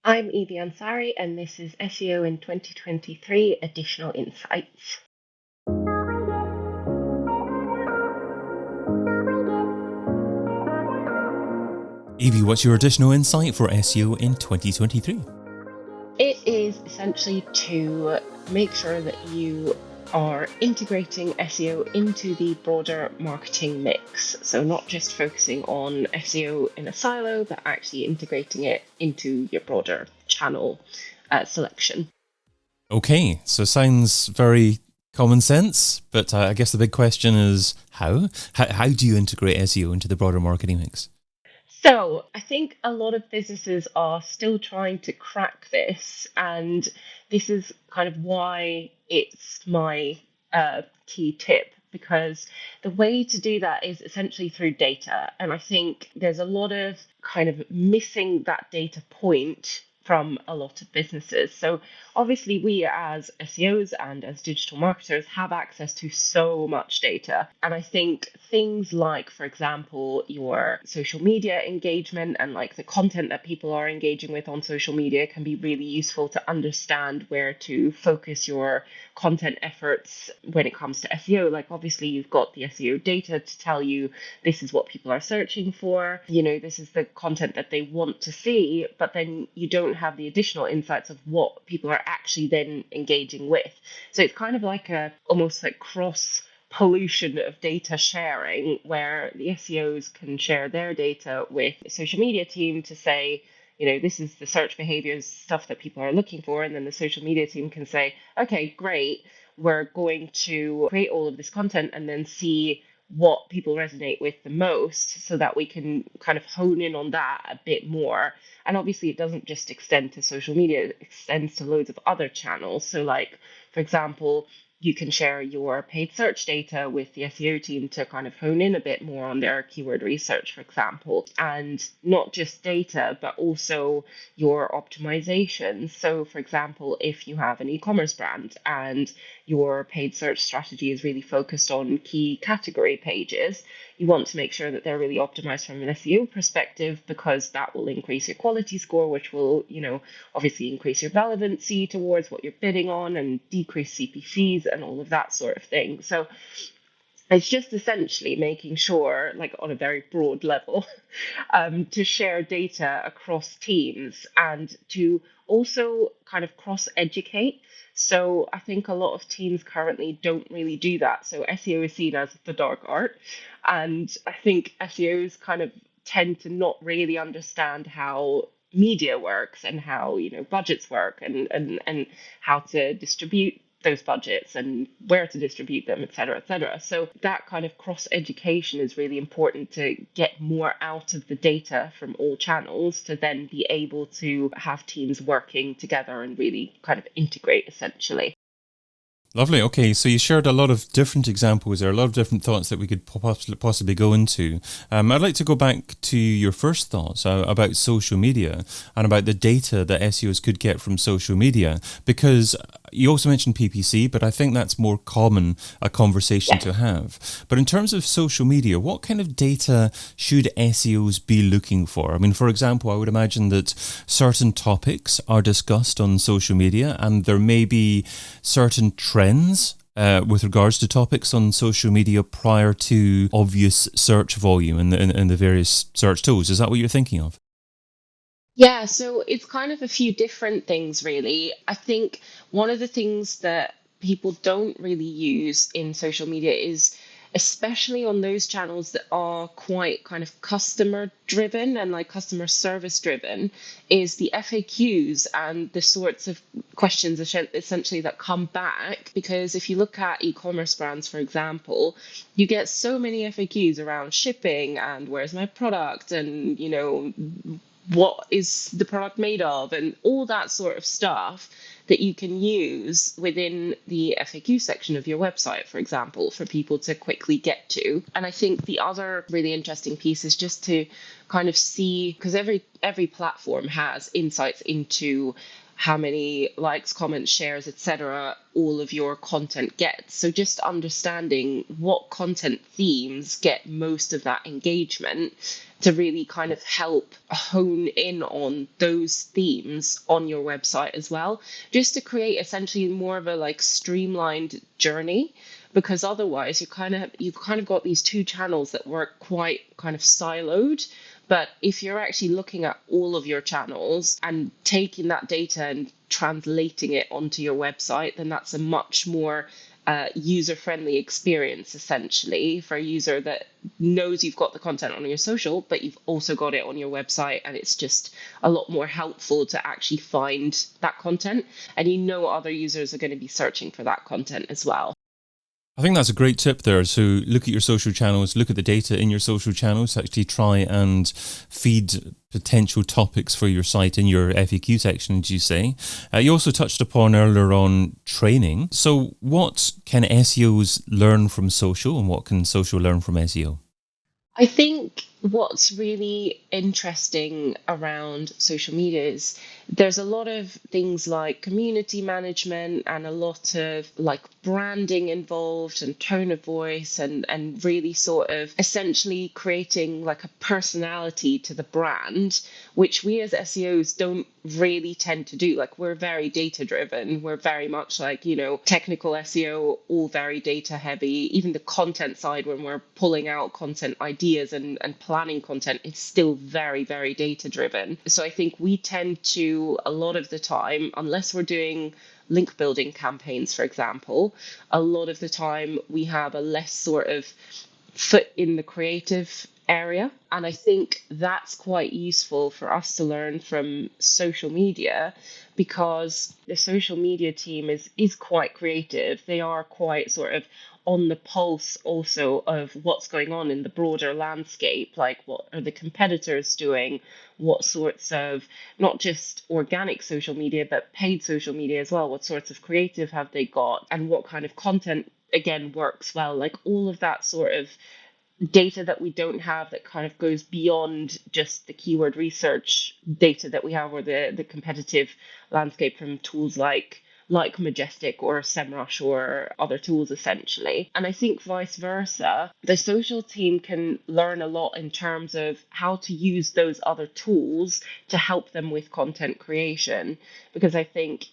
I'm Yvie Ansari, and this is SEO in 2023 Additional Insights. Yvie, what's your additional insight for SEO in 2023? It is essentially to make sure that you are integrating SEO into the broader marketing mix. So, not just focusing on SEO in a silo, but actually integrating it into your broader channel selection. Okay, so sounds very common sense, but I guess the big question is how? How do you integrate SEO into the broader marketing mix? So, I think a lot of businesses are still trying to crack this, and this is kind of why it's my key tip. Because the way to do that is essentially through data. And I think there's a lot of kind of missing that data point from a lot of businesses. So, obviously, we as SEOs and as digital marketers have access to so much data. And I think things like, for example, your social media engagement and like the content that people are engaging with on social media can be really useful to understand where to focus your content efforts when it comes to SEO. Like, obviously, you've got the SEO data to tell you this is what people are searching for, this is the content that they want to see, but then you don't have the additional insights of what people are actually then engaging with. So it's kind of like almost like cross pollution of data sharing, where the SEOs can share their data with the social media team to say, this is the search behaviors stuff that people are looking for. And then the social media team can say, okay, great, we're going to create all of this content and then see what people resonate with the most so that we can kind of hone in on that a bit more. And obviously, it doesn't just extend to social media, it extends to loads of other channels. So, like, for example, you can share your paid search data with the SEO team to kind of hone in a bit more on their keyword research, for example, and not just data, but also your optimizations. So, for example, if you have an e-commerce brand and your paid search strategy is really focused on key category pages, you want to make sure that they're really optimized from an SEO perspective, because that will increase your quality score, which will, obviously increase your relevancy towards what you're bidding on and decrease CPCs and all of that sort of thing. So it's just essentially making sure, like on a very broad level, to share data across teams and to also kind of cross-educate. So I think a lot of teams currently don't really do that. So SEO is seen as the dark art. And I think SEOs kind of tend to not really understand how media works and how, budgets work and how to distribute those budgets and where to distribute them, et cetera, et cetera. So that kind of cross education is really important to get more out of the data from all channels to then be able to have teams working together and really kind of integrate essentially. Lovely. Okay, so you shared a lot of different examples there, a lot of different thoughts that we could possibly go into. I'd like to go back to your first thoughts about social media and about the data that SEOs could get from social media, because you also mentioned PPC, but I think that's more common a conversation to have. But in terms of social media, what kind of data should SEOs be looking for? I mean, for example, I would imagine that certain topics are discussed on social media and there may be certain trends with regards to topics on social media prior to obvious search volume in the various search tools. Is that what you're thinking of? Yeah, so it's kind of a few different things, really. I think one of the things that people don't really use in social media is, especially on those channels that are quite kind of customer driven and like customer service driven, is the FAQs and the sorts of questions essentially that come back. Because if you look at e-commerce brands, for example, you get so many FAQs around shipping and where's my product and, what is the product made of and all that sort of stuff that you can use within the FAQ section of your website, for example, for people to quickly get to. And I think the other really interesting piece is just to kind of see, because every platform has insights into how many likes, comments, shares, etc. all of your content gets. So just understanding what content themes get most of that engagement to really kind of help hone in on those themes on your website as well, just to create essentially more of a like streamlined journey. Because otherwise you kind of got these two channels that work quite kind of siloed. But if you're actually looking at all of your channels and taking that data and translating it onto your website, then that's a much more user-friendly experience, essentially, for a user that knows you've got the content on your social, but you've also got it on your website, and it's just a lot more helpful to actually find that content. And you know other users are going to be searching for that content as well. I think that's a great tip there. So look at your social channels, look at the data in your social channels, actually try and feed potential topics for your site in your FAQ section, as you say. You also touched upon earlier on training. So what can SEOs learn from social and what can social learn from SEO? I think what's really interesting around social media is there's a lot of things like community management and a lot of like branding involved and tone of voice and really sort of essentially creating like a personality to the brand, which we as SEOs don't really tend to do. Like we're very data driven. We're very much like, technical SEO, all very data heavy. Even the content side, when we're pulling out content ideas and planning content, it's still very, very data driven. So I think we tend to, a lot of the time, unless we're doing link building campaigns, for example, a lot of the time we have a less sort of foot in the creative area. And I think that's quite useful for us to learn from social media, because the social media team is quite creative. They are quite sort of on the pulse also of what's going on in the broader landscape, like what are the competitors doing, what sorts of not just organic social media but paid social media as well, what sorts of creative have they got, and what kind of content again works well, like all of that sort of data that we don't have that kind of goes beyond just the keyword research data that we have, or the competitive landscape from tools like Majestic or SEMrush or other tools essentially. And I think vice versa, the social team can learn a lot in terms of how to use those other tools to help them with content creation. Because I think,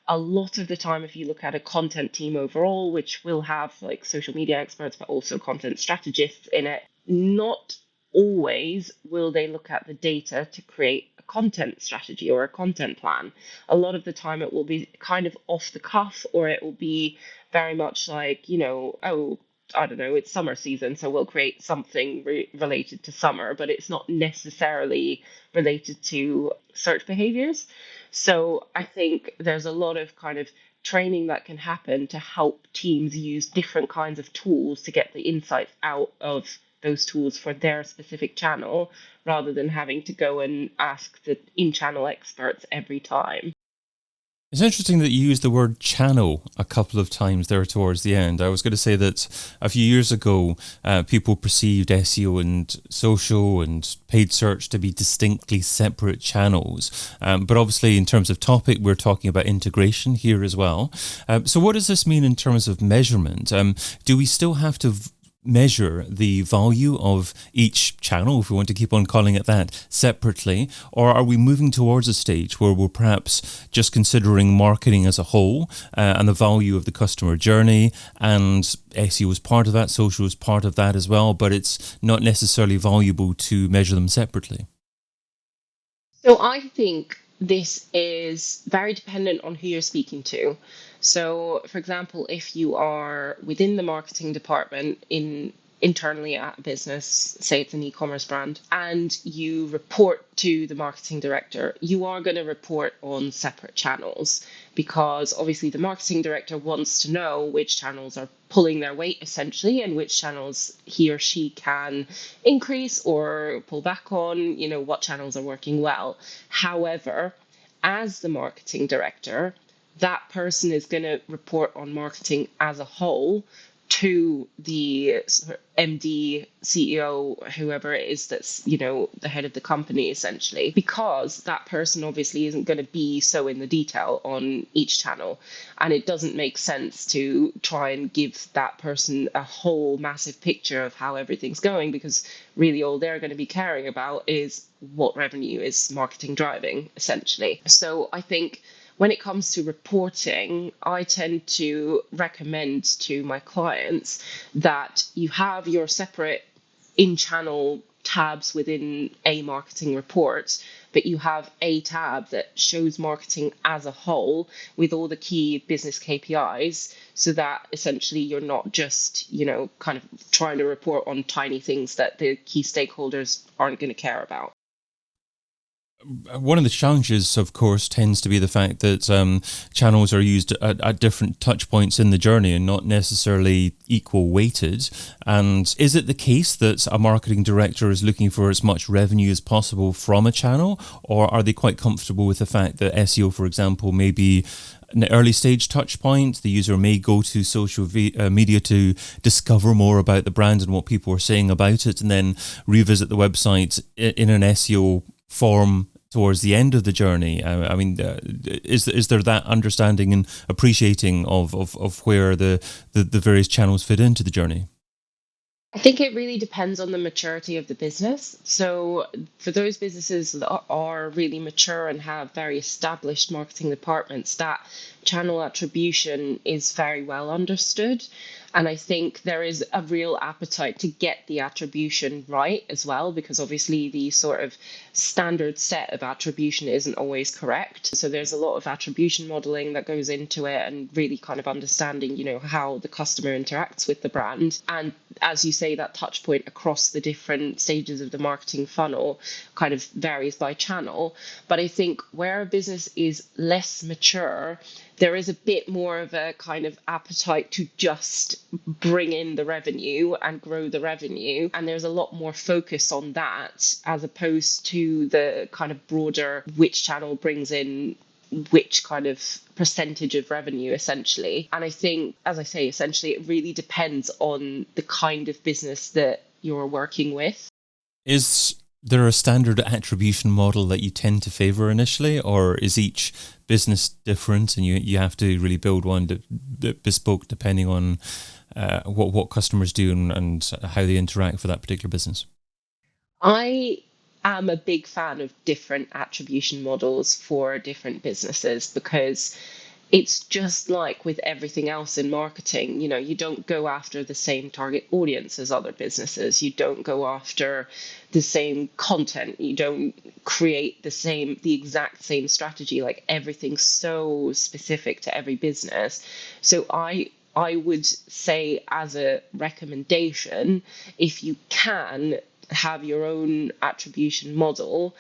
a lot of the time, if you look at a content team overall, which will have like social media experts, but also content strategists in it, not always will they look at the data to create a content strategy or a content plan. A lot of the time it will be kind of off the cuff, or it will be very much like, oh, I don't know, it's summer season, so we'll create something related to summer, but it's not necessarily related to search behaviors. So I think there's a lot of kind of training that can happen to help teams use different kinds of tools to get the insights out of those tools for their specific channel, rather than having to go and ask the in-channel experts every time. It's interesting that you used the word channel a couple of times there towards the end. I was going to say that a few years ago, people perceived SEO and social and paid search to be distinctly separate channels. But obviously, in terms of topic, we're talking about integration here as well. So what does this mean in terms of measurement? Do we still have to measure the value of each channel, if we want to keep on calling it that, separately? Or are we moving towards a stage where we're perhaps just considering marketing as a whole and the value of the customer journey, and SEO is part of that, social is part of that as well, but it's not necessarily valuable to measure them separately? So I think this is very dependent on who you're speaking to. So, for example, if you are within the marketing department internally at a business, say it's an e-commerce brand, and you report to the marketing director, you are going to report on separate channels, because obviously the marketing director wants to know which channels are pulling their weight essentially, and which channels he or she can increase or pull back on, what channels are working well. However, as the marketing director, that person is going to report on marketing as a whole to the sort of MD, CEO, whoever it is that's, the head of the company essentially, because that person obviously isn't going to be so in the detail on each channel. And it doesn't make sense to try and give that person a whole massive picture of how everything's going, because really all they're going to be caring about is what revenue is marketing driving, essentially. So I think when it comes to reporting, I tend to recommend to my clients that you have your separate in-channel tabs within a marketing report, but you have a tab that shows marketing as a whole with all the key business KPIs, so that essentially you're not just, kind of trying to report on tiny things that the key stakeholders aren't going to care about. One of the challenges, of course, tends to be the fact that channels are used at different touch points in the journey and not necessarily equal weighted. And is it the case that a marketing director is looking for as much revenue as possible from a channel, or are they quite comfortable with the fact that SEO, for example, may be an early stage touch point? The user may go to social media to discover more about the brand and what people are saying about it, and then revisit the website in an SEO form towards the end of the journey. Is there that understanding and appreciating of where the various channels fit into the journey? I think it really depends on the maturity of the business. So for those businesses that are really mature and have very established marketing departments, that channel attribution is very well understood. And I think there is a real appetite to get the attribution right as well, because obviously the sort of standard set of attribution isn't always correct. So there's a lot of attribution modeling that goes into it, and really kind of understanding, how the customer interacts with the brand. And as you say, that touch point across the different stages of the marketing funnel kind of varies by channel. But I think where a business is less mature, there is a bit more of a kind of appetite to just bring in the revenue and grow the revenue. And there's a lot more focus on that, as opposed to the kind of broader which channel brings in which kind of percentage of revenue, essentially. And I think, as I say, essentially, it really depends on the kind of business that you're working with. Is there a standard attribution model that you tend to favor initially, or is each business different and you have to really build one bespoke depending on what customers do and how they interact for that particular business? I am a big fan of different attribution models for different businesses, because it's just like with everything else in marketing. You don't go after the same target audience as other businesses. You don't go after the same content. You don't create the exact same strategy. Like, everything's so specific to every business. So I would say, as a recommendation, if you can have your own attribution model,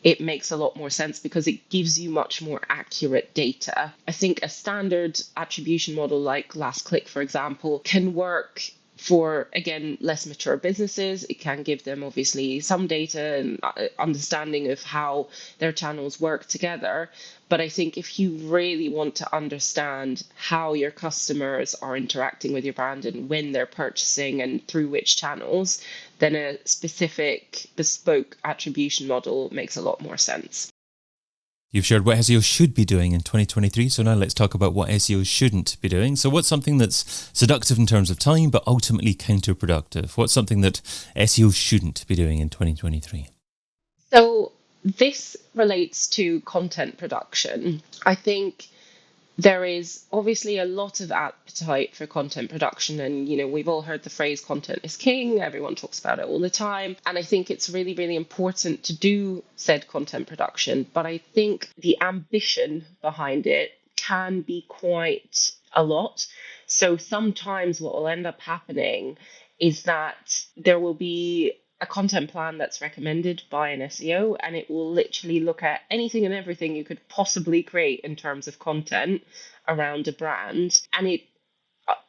it makes a lot more sense, because it gives you much more accurate data. I think a standard attribution model like Last Click, for example, can work for, again, less mature businesses. It can give them obviously some data and understanding of how their channels work together. But I think if you really want to understand how your customers are interacting with your brand and when they're purchasing and through which channels, then a specific bespoke attribution model makes a lot more sense. You've shared what SEO should be doing in 2023, so now let's talk about what SEO shouldn't be doing. So what's something that's seductive in terms of time, but ultimately counterproductive? What's something that SEO shouldn't be doing in 2023? So this relates to content production. I think there is obviously a lot of appetite for content production, and we've all heard the phrase content is king. Everyone talks about it all the time, and I think it's really, really important to do said content production. But I think the ambition behind it can be quite a lot. So sometimes what will end up happening is that there will be a content plan that's recommended by an SEO, and it will literally look at anything and everything you could possibly create in terms of content around a brand. And it,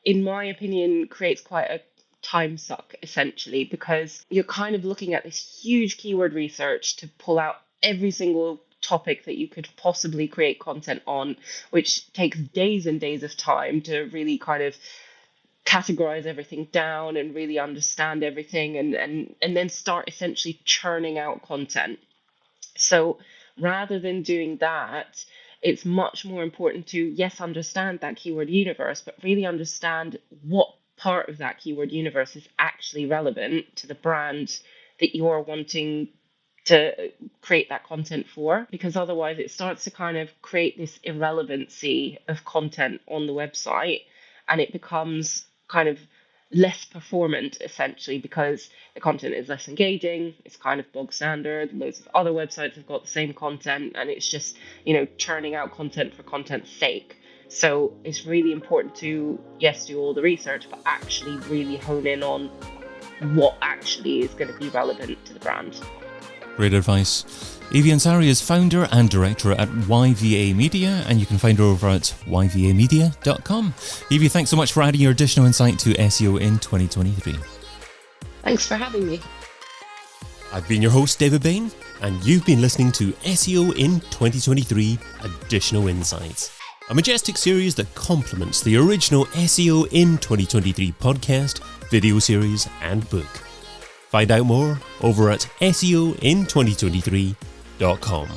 in my opinion, creates quite a time suck, essentially, because you're kind of looking at this huge keyword research to pull out every single topic that you could possibly create content on, which takes days and days of time to really kind of categorize everything down and really understand everything, and then start essentially churning out content. So rather than doing that, it's much more important to, yes, understand that keyword universe, but really understand what part of that keyword universe is actually relevant to the brand that you're wanting to create that content for, because otherwise it starts to kind of create this irrelevancy of content on the website, and it becomes kind of less performant essentially, because the content is less engaging. It's kind of bog standard. Loads of other websites have got the same content, and it's just, churning out content for content's sake. So it's really important to, yes, do all the research, but actually really hone in on what actually is going to be relevant to the brand. Great advice. Yvie Ansari is founder and director at YVA Media, and you can find her over at yvamedia.com. Yvie, thanks so much for adding your additional insight to SEO in 2023. Thanks for having me. I've been your host, David Bain, and you've been listening to SEO in 2023 Additional Insights, a majestic series that complements the original SEO in 2023 podcast, video series, and book. Find out more over at SEOin2023.com.